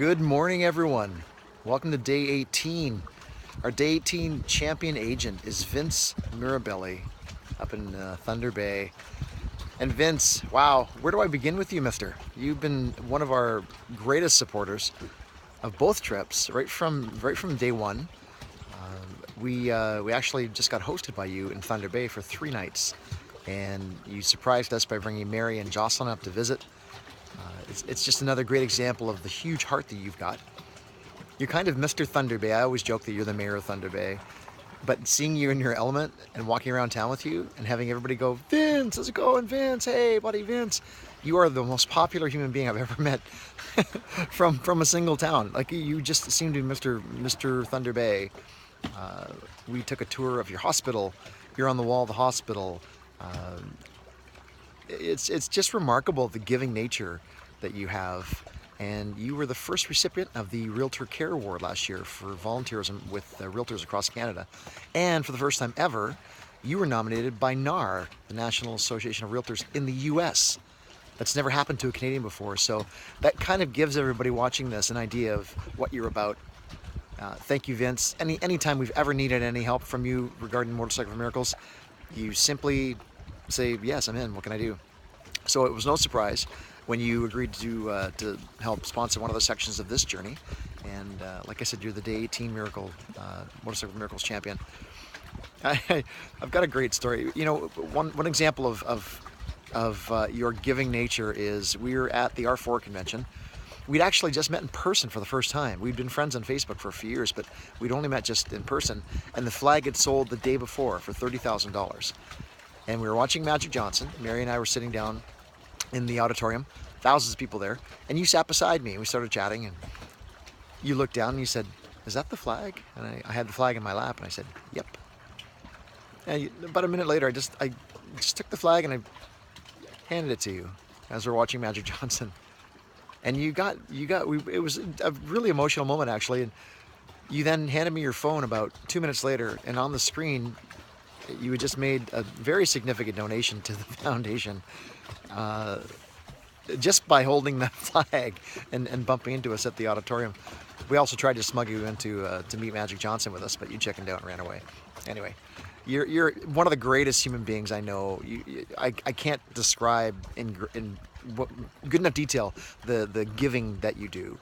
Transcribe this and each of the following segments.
Good morning, everyone. Welcome to day 18. Our day 18 champion agent is Vince Mirabelli up in Thunder Bay. And Vince, wow, where do I begin with you, mister? You've been one of our greatest supporters of both trips, right from day one. We actually just got hosted by you in Thunder Bay for 3 nights, and you surprised us by bringing Mary and Jocelyn up to visit. It's just another great example of the huge heart that you've got. You're kind of Mr. Thunder Bay. I always joke that you're the mayor of Thunder Bay. But seeing you in your element and walking around town with you and having everybody go, Vince, how's it going, Vince? Hey, buddy, Vince. You are the most popular human being I've ever met from a single town. Like, you just seem to be Mr. Thunder Bay. We took a tour of your hospital. You're on the wall of the hospital. It's just remarkable, the giving nature that you have. And you were the first recipient of the Realtor Care Award last year for volunteerism with realtors across Canada. And for the first time ever, you were nominated by NAR, the National Association of Realtors in the US. That's never happened to a Canadian before. So that kind of gives everybody watching this an idea of what you're about. Thank you, Vince. Anytime we've ever needed any help from you regarding Motorcycle for Miracles, you simply say, yes, I'm in, what can I do? So it was no surprise when you agreed to help sponsor one of the sections of this journey. And like I said, you're the Day 18 Motorcycle Miracles champion. I've got a great story. You know, one example of your giving nature is we were at the R4 convention. We'd actually just met in person for the first time. We'd been friends on Facebook for a few years, but we'd only met just in person. And the flag had sold the day before for $30,000. And we were watching Magic Johnson. Mary and I were sitting down in the auditorium, thousands of people there, and you sat beside me and we started chatting, and you looked down and you said, is that the flag? And I had the flag in my lap and I said, yep. And about a minute later, I just took the flag and I handed it to you as we're watching Magic Johnson. And it was a really emotional moment, actually. And you then handed me your phone about 2 minutes later, and on the screen, you had just made a very significant donation to the foundation, just by holding that flag and bumping into us at the auditorium. We also tried to smuggle you into to meet Magic Johnson with us, but you chickened out and ran away. Anyway, you're one of the greatest human beings I know. I can't describe in good enough detail the giving that you do.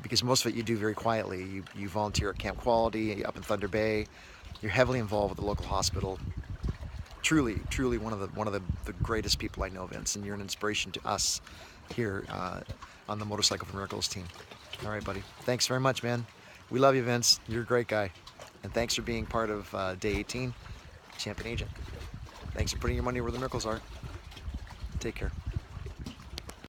Because most of it you do very quietly. You volunteer at Camp Quality up in Thunder Bay. You're heavily involved with the local hospital. Truly one of the greatest people I know, Vince, and you're an inspiration to us here on the Motorcycle for Miracles team. All right, buddy. Thanks very much, man. We love you, Vince. You're a great guy. And thanks for being part of Day 18 Champion Agent. Thanks for putting your money where the miracles are. Take care.